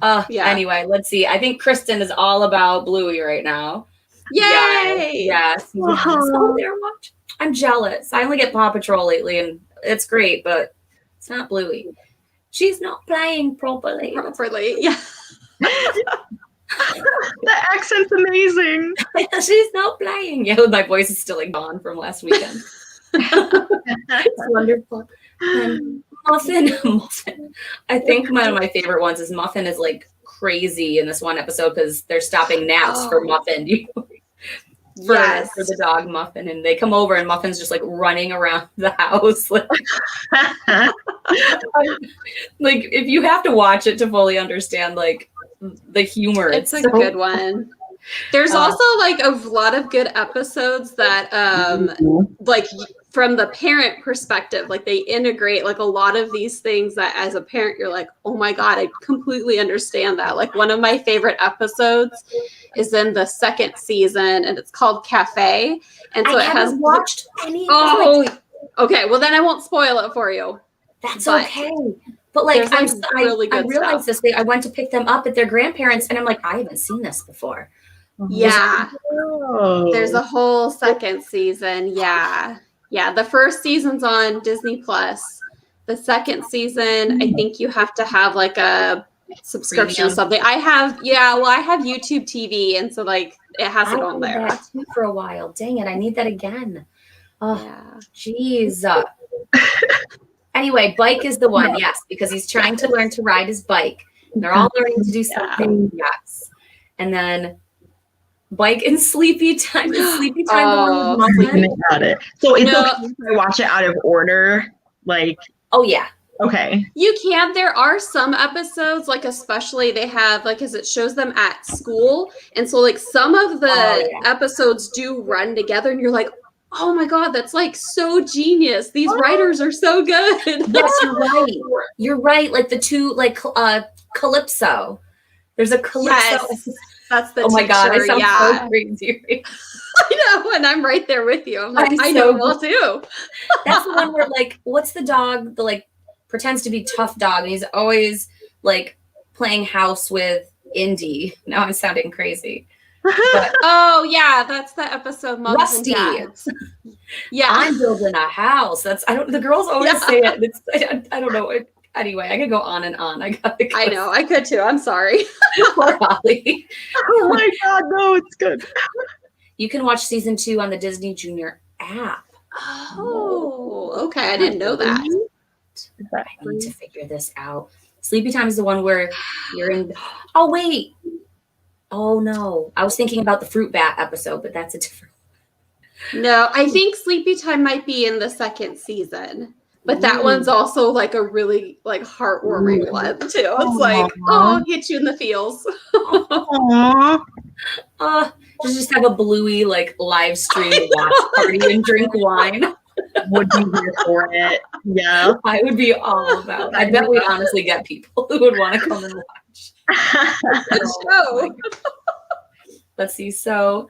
Anyway, let's see. I think Kristen is all about Bluey right now. Yay! Yes. Oh, they're watching. I'm jealous. I only get Paw Patrol lately, and it's great, but it's not Bluey. She's not playing properly. Yeah. The accent's amazing. She's not playing. Yeah, my voice is still like gone from last weekend. It's wonderful. Muffin. I think one of my favorite ones is Muffin is like crazy in this one episode because they're stopping naps for Muffin. For the dog Muffin, and they come over and Muffin's just like running around the house. Like if you have to watch it to fully understand like the humor. It's a good one. There's also like a lot of good episodes that like from the parent perspective, like they integrate like a lot of these things that as a parent you're like, oh my God, I completely understand that. Like one of my favorite episodes is in the second season and it's called Cafe. And so I haven't watched any. Oh, okay. Well, then I won't spoil it for you. That's okay. But like, I realized this week, I went to pick them up at their grandparents and I'm like, I haven't seen this before. Yeah. There's a whole second season. Yeah. Yeah. The first season's on Disney Plus. The second season, I think you have to have like a subscription or something. I have YouTube TV. And so like it has it on there. That too for a while. Dang it. I need that again. Oh, yeah. Geez. Anyway, bike is the one, yes, because he's trying to learn to ride his bike. And they're all learning to do something, yes. And then bike and sleepy time. Is sleepy time got it. So it's okay if I watch it out of order, like. Oh yeah. Okay. You can. There are some episodes, like especially they have like as it shows them at school, and so like some of the episodes do run together, and you're like, oh my God, that's like so genius. These writers are so good. Yes, you're right. You're right. Like the two, like Calypso. There's a Calypso. Yes, that's the oh my teacher. God, I sound so crazy. I know, and I'm right there with you. I'm like, I know well too. That's the one where like, what's the dog? The like pretends to be tough dog, and he's always like playing house with Indy. Now I'm sounding crazy. But, oh yeah, that's the episode. Moms Rusty. And Dads. Yeah, I'm building a house. The girls always say it. I don't know. Anyway, I could go on and on. I know. I could too. I'm sorry. Poor Holly. Oh my God, no, it's good. You can watch season 2 on the Disney Junior app. Oh, okay. I didn't know that. I need to figure this out. Sleepy Time is the one where you're in. Oh wait. Oh no, I was thinking about the fruit bat episode, but that's a different. No, I think Sleepy Time might be in the second season, but that one's also like a really like heartwarming one too. It's like, oh, get you in the feels. Just have a Bluey like live stream watch party and drink wine. Would be here for it. Yeah, I would be all about it. I bet we'd honestly get people who would want to come and watch. Oh, let's see. So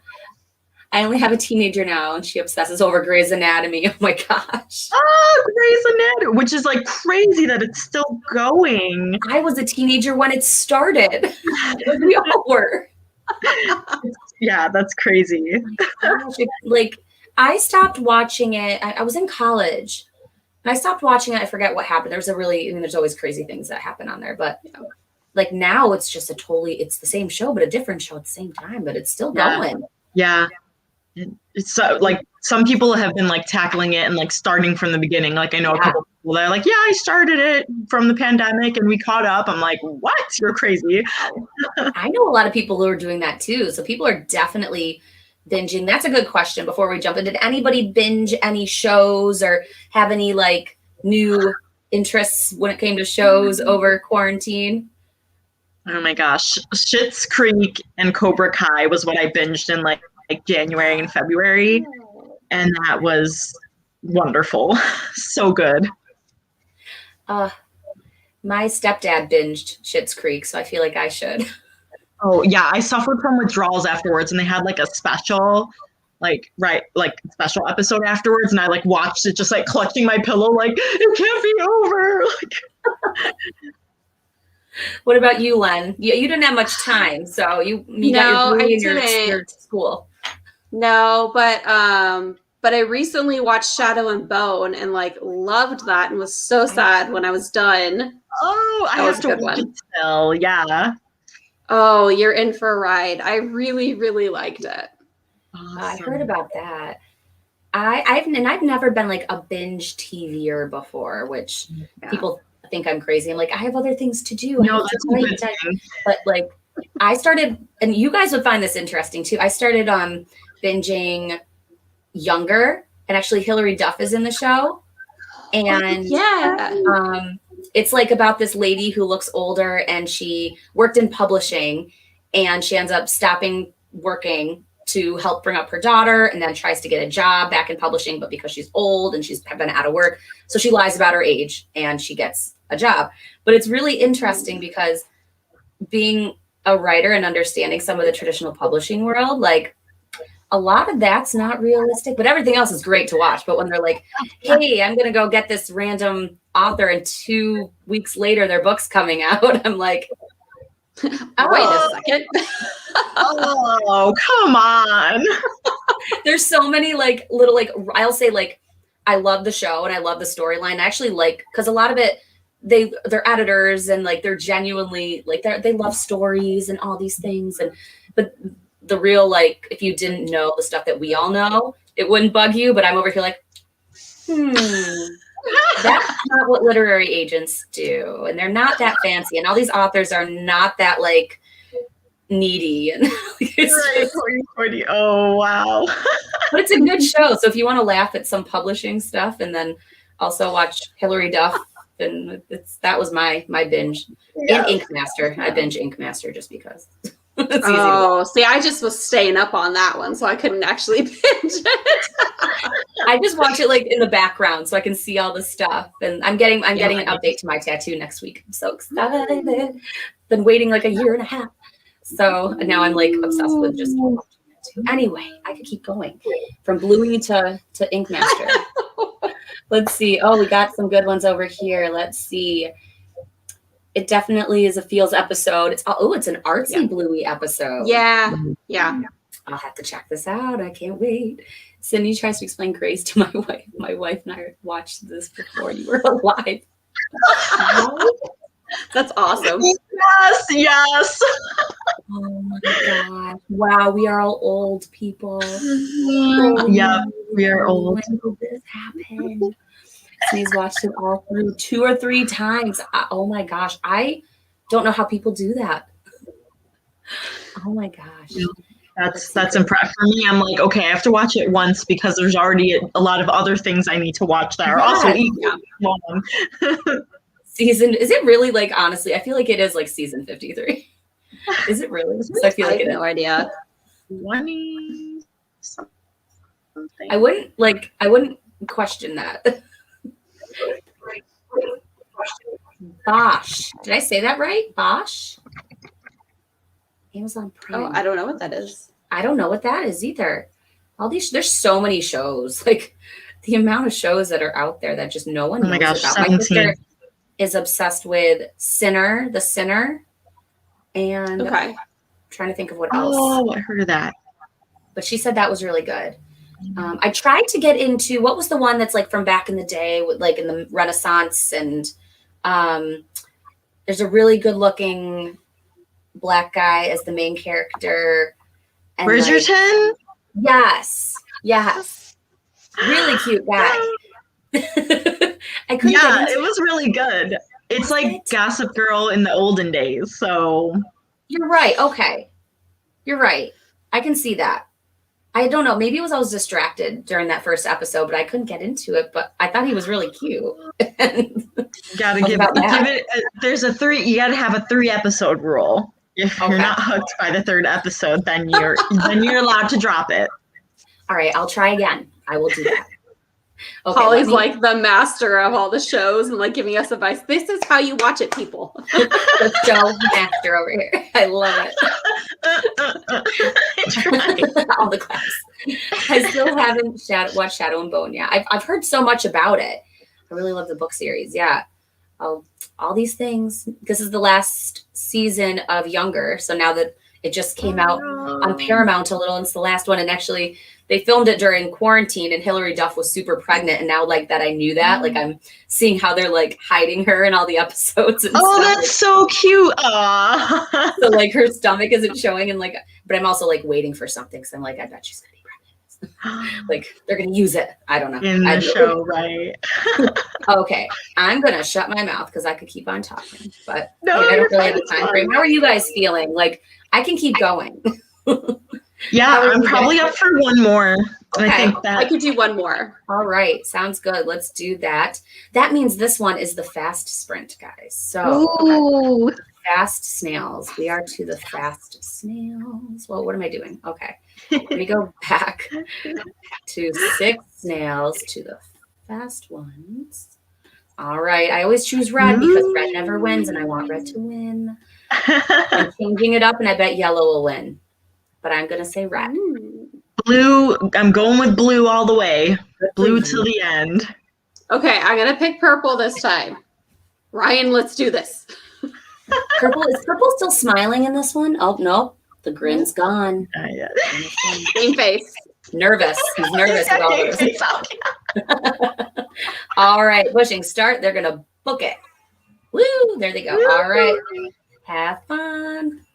I only have a teenager now and she obsesses over Grey's Anatomy. Oh my gosh. Oh, Grey's Anatomy, which is like crazy that it's still going. I was a teenager when it started. We all were. Yeah, that's crazy. Like I stopped watching it. I was in college and I stopped watching it. I forget what happened. There's always crazy things that happen on there, but like now it's just it's the same show, but a different show at the same time, but it's still going. Yeah. It's so, like some people have been like tackling it and like starting from the beginning. Like I know a couple people that are like, yeah, I started it from the pandemic and we caught up. I'm like, what? You're crazy. I know a lot of people who are doing that too. So people are definitely binging. That's a good question before we jump in. Did anybody binge any shows or have any like new interests when it came to shows over quarantine? Oh my gosh. Schitt's Creek and Cobra Kai was what I binged in like January and February. And that was wonderful. So good. My stepdad binged Schitt's Creek, so I feel like I should. Oh yeah, I suffered from withdrawals afterwards and they had like a special special episode afterwards, and I like watched it just like clutching my pillow like it can't be over. Like what about you, Len? You didn't have much time, so you got your school. No, but I recently watched Shadow and Bone and like loved that and was so sad when I was done. Oh, I have to watch it still. Yeah. Oh, you're in for a ride. I really, really liked it. Awesome. I heard about that. I've never been like a binge TVer before, which people think I'm crazy. I'm like, I have other things to do. No, that's a good thing. But like I started, and you guys would find this interesting too. I started binging Younger, and actually Hilary Duff is in the show. And it's like about this lady who looks older and she worked in publishing and she ends up stopping working to help bring up her daughter, and then tries to get a job back in publishing, but because she's old and she's been out of work, so she lies about her age and she gets a job. But it's really interesting because being a writer and understanding some of the traditional publishing world, like a lot of that's not realistic, but everything else is great to watch. But when they're like, hey, I'm going to go get this random author and 2 weeks later their book's coming out, I'm like, oh, wait a second. Oh, come on. There's so many like little, like, I'll say like, I love the show and I love the storyline. I actually like, because a lot of it, they're editors and like they're genuinely like they love stories and all these things. And but the real, like, if you didn't know the stuff that we all know, it wouldn't bug you. But I'm over here like, that's not what literary agents do, and they're not that fancy, and all these authors are not that like needy, and oh wow. But it's a good show. So if you want to laugh at some publishing stuff and then also watch Hilary Duff, and that was my binge. And Ink Master. I binge Ink Master just because. Oh, see, I just was staying up on that one, so I couldn't actually binge it. I just watch it like in the background so I can see all the stuff. And I'm getting an update to my tattoo next week. I'm so excited. Been waiting like a year and a half. So now I'm like obsessed with just watching it too. Anyway, I could keep going from Bluey to Ink Master. Let's see. Oh, we got some good ones over here. Let's see. It definitely is a feels episode. It's an artsy Bluey episode. Yeah. I'll have to check this out. I can't wait. Cindy tries to explain Grace to my wife. My wife and I watched this before you were alive. That's awesome. Yes. Oh my gosh. Wow, we are all old people. Yeah, we are old. When did this happen? He's watched it all through 2 or 3 times. Oh my gosh. I don't know how people do that. Oh my gosh. That's impressive. For me, I'm like, okay, I have to watch it once because there's already a lot of other things I need to watch that are also equally long. Is it really, like, honestly, I feel like it is like season 53. Is it really? I feel like I have no idea. 20 something. I wouldn't question that. Bosch. Did I say that right? Bosch? Amazon Prime. Oh, I don't know what that is. I don't know what that is either. There's so many shows. Like the amount of shows that are out there that just no one knows about. 17. My sister is obsessed with The Sinner. And I'm trying to think of what else. Oh, I heard of that. But she said that was really good. I tried to get into, what was the one that's like from back in the day with like in the Renaissance, and there's a really good looking black guy as the main character. And Bridgerton? Like, yes. Really cute guy. I couldn't get into it was really good. It's like Gossip Girl in the olden days, so. You're right. Okay. You're right. I can see that. I don't know. Maybe it was I was distracted during that first episode, but I couldn't get into it. But I thought he was really cute. Gotta give it. There's you gotta have a 3-episode rule. If you're not hooked by the 3rd episode, then you're allowed to drop it. All right, I'll try again. I will do that. Okay, Holly's like the master of all the shows and like giving us advice. This is how you watch it, people. The show master over here. I love it. All the class. I still haven't watched Shadow and Bone yet. I've heard so much about it. I really love the book series. Yeah. All these things. This is the last season of Younger. So now that it just came out on Paramount a little, and it's the last one. And actually, they filmed it during quarantine, and Hilary Duff was super pregnant. And now, like that, I knew that. Like I'm seeing how they're like hiding her in all the episodes. And stuff. That's so cute. Aww. So like her stomach isn't showing, and like, but I'm also like waiting for something. So I'm like, I bet she's gonna be pregnant. Like they're gonna use it. I don't know. In the show, right? Okay, I'm gonna shut my mouth because I could keep on talking, but no, I don't really have the time frame. How are you guys feeling? Like I can keep going. Yeah, I'm probably up for one more. Okay. I think that I could do one more. All right, sounds good. Let's do that. That means this one is the fast sprint, guys. So fast snails. We are to the fast snails. Well, what am I doing? Okay. Let me go back to 6 snails to the fast ones. All right. I always choose red because red never wins, and I want red to win. I'm changing it up, and I bet yellow will win. But I'm going to say red. Blue, I'm going with blue all the way. Blue you. to the end. Okay, I'm going to pick purple this time. Ryan, let's do this. Purple, is purple still smiling in this one? Oh, no. The grin's gone. Yeah. Game face. Nervous. He's nervous with all those. All right, pushing start. They're going to book it. Woo! There they go. All right. Have fun.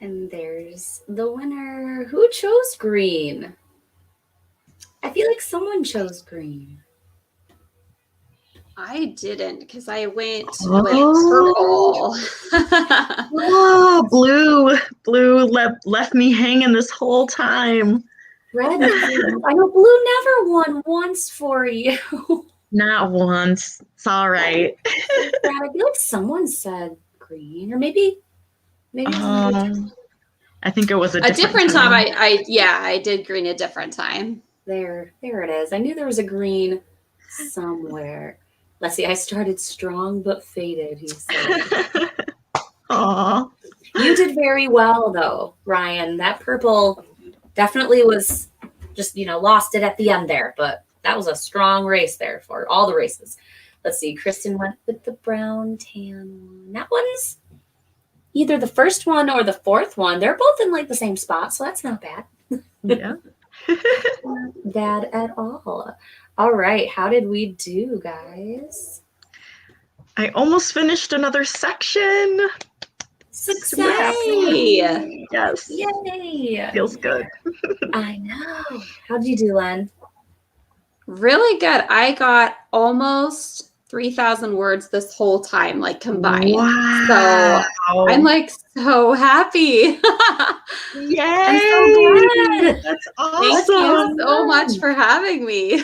And there's the winner. Who chose green? I feel like someone chose green. I didn't because I went with purple. Oh, blue left me hanging this whole time. Red. I know blue never won once for you. Not once. It's all right. I feel like someone said green, or maybe. I think it was a different time. I did green a different time. There it is. I knew there was a green somewhere. Let's see. I started strong but faded, he said. Aw. You did very well, though, Ryan. That purple definitely was just, lost it at the end there. But that was a strong race there for all the races. Let's see. Kristen went with the brown tan one. That one's either the first one or the fourth one. They're both in like the same spot, so that's not bad. Yeah. Not bad at all. All right. How did we do, guys? I almost finished another section. Success! Yay! Yes. Yay! Feels good. I know. How'd you do, Lenn? Really good. I got almost 3,000 words this whole time, like combined. Wow. So I'm like so happy. Yay! I'm so glad. That's awesome. Thank you so much for having me.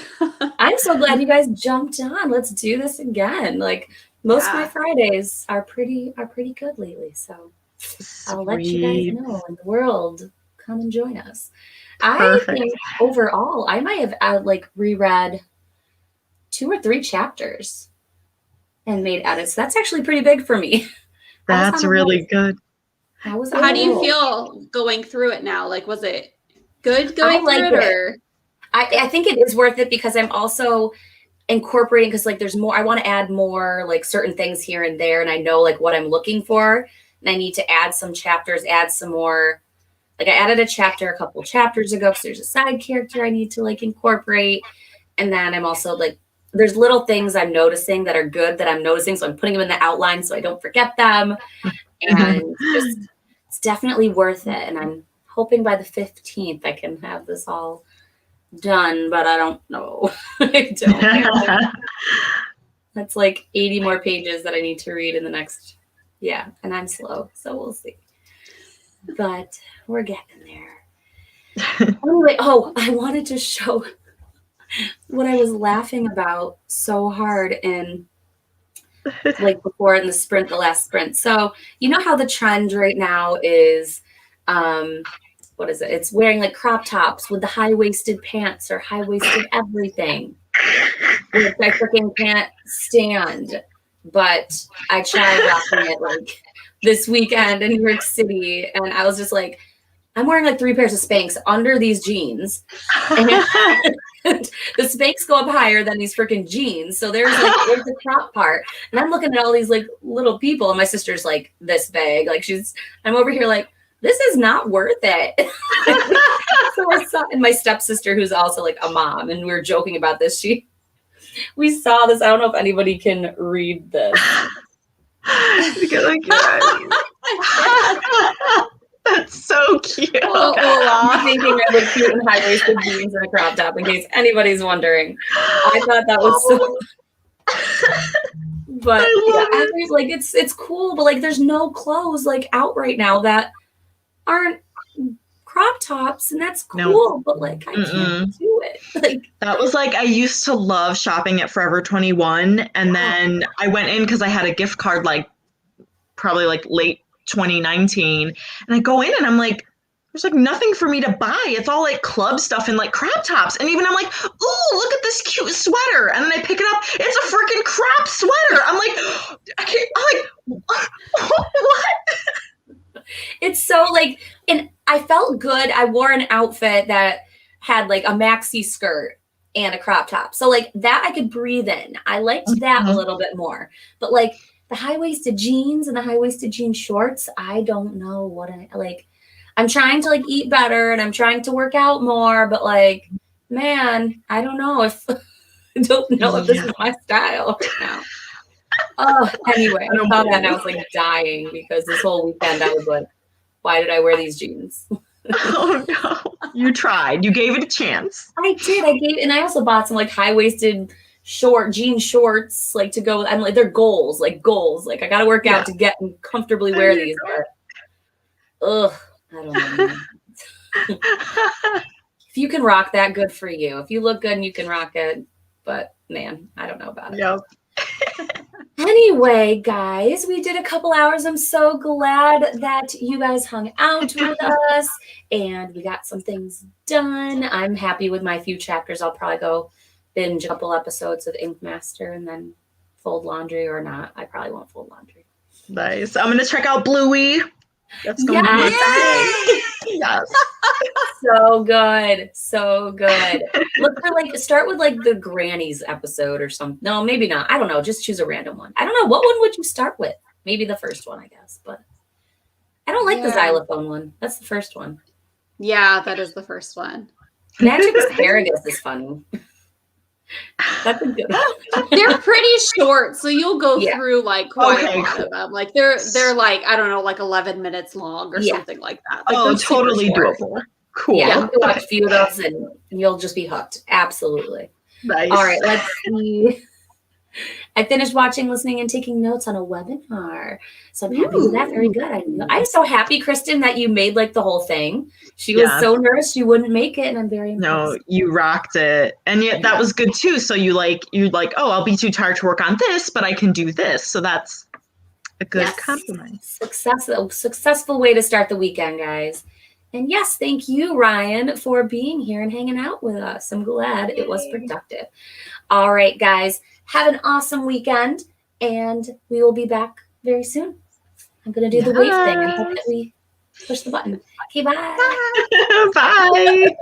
I'm so glad you guys jumped on. Let's do this again. Like most of my Fridays are pretty good lately. So I'll let you guys know in the world. Come and join us. Perfect. I think overall I might have reread 2 or 3 chapters and made edits. That's actually pretty big for me. That's really good. How do you feel going through it now? Like, was it good going through it? Or I think it is worth it because I'm also incorporating, because like there's more, I want to add more like certain things here and there, and I know like what I'm looking for, and I need to add some chapters, add some more. Like I added a chapter a couple chapters ago because there's a side character I need to like incorporate, and then I'm also like there's little things I'm noticing that are good that I'm noticing, so I'm putting them in the outline so I don't forget them, and just it's definitely worth it. And I'm hoping by the 15th I can have this all done, but I don't know. I don't know. That's like 80 more pages that I need to read in the next, and I'm slow, so we'll see. But we're getting there. Anyway, I wanted to show what I was laughing about so hard in like before in the last sprint. So you know how the trend right now is what is it? It's wearing like crop tops with the high-waisted pants or high-waisted everything. Which I freaking can't stand. But I tried rocking it like this weekend in New York City, and I was just like, I'm wearing like 3 pairs of Spanx under these jeans. And the Spanx go up higher than these freaking jeans. So there's the crop part. And I'm looking at all these like little people, and my sister's like this big. Like I'm over here like, this is not worth it. So I saw, and my stepsister, who's also like a mom, and we were joking about this. We saw this. I don't know if anybody can read this. That's so cute. I'm thinking I look cute in high-waisted jeans and a crop top, in case anybody's wondering. I thought that was so. But I was like, it's cool, but like, there's no clothes like out right now that aren't crop tops, and that's cool. No. But like, I can't do it. Like that was like I used to love shopping at Forever 21, and then I went in because I had a gift card like probably like late 2019, and I go in and I'm like, there's like nothing for me to buy. It's all like club stuff and like crop tops. And even I'm like, ooh, look at this cute sweater. And then I pick it up. It's a freaking crop sweater. I'm like, what? It's so like, and I felt good. I wore an outfit that had like a maxi skirt and a crop top. So like that I could breathe in. I liked that a little bit more. But like the high-waisted jeans and the high-waisted jean shorts, I don't know what I like. I'm trying to like eat better and I'm trying to work out more, but like, man, I don't know if this is my style right now. Oh, anyway, I saw that and I was like dying because this whole weekend I was like, why did I wear these jeans? Oh no. You tried. You gave it a chance. I did. And I also bought some like high-waisted jean shorts, like to go with. I'm like, they're goals. Like I got to work out to get and comfortably wear these. But, ugh, I don't know. If you can rock that, good for you. If you look good and you can rock it, but man, I don't know about it. Yep. Anyway, guys, we did a couple hours. I'm so glad that you guys hung out with us and we got some things done. I'm happy with my few chapters. I'll probably go binge a couple episodes of Ink Master and then fold laundry or not. I probably won't fold laundry. Nice. I'm going to check out Bluey. That's going to be Yes! Yes. So good. So good. Look for start with the Grannies episode or something. No, maybe not. I don't know. Just choose a random one. I don't know. What one would you start with? Maybe the first one, I guess. But I don't like the xylophone one. That's the first one. Yeah, that is the first one. Magic Asparagus is funny. That's a good one. They're pretty short, so you'll go through quite a lot of them. They're I don't know, 11 minutes long or something like that. Totally doable. Cool. Yeah, you can watch a few of those and you'll just be hooked. Absolutely. Nice. All right, let's see. I finished watching, listening, and taking notes on a webinar. So I'm happy with that. Very good. I'm so happy, Kristen, that you made the whole thing. She was so nervous she wouldn't make it, and I'm very impressed. No, you rocked it. And yet that was good too. So you're like, oh, I'll be too tired to work on this, but I can do this. So that's a good compromise. Successful way to start the weekend, guys. And yes, thank you, Ryan, for being here and hanging out with us. I'm glad it was productive. All right, guys, have an awesome weekend, and we will be back very soon. I'm going to do the wave thing and hope that we push the button. Okay, bye. Bye.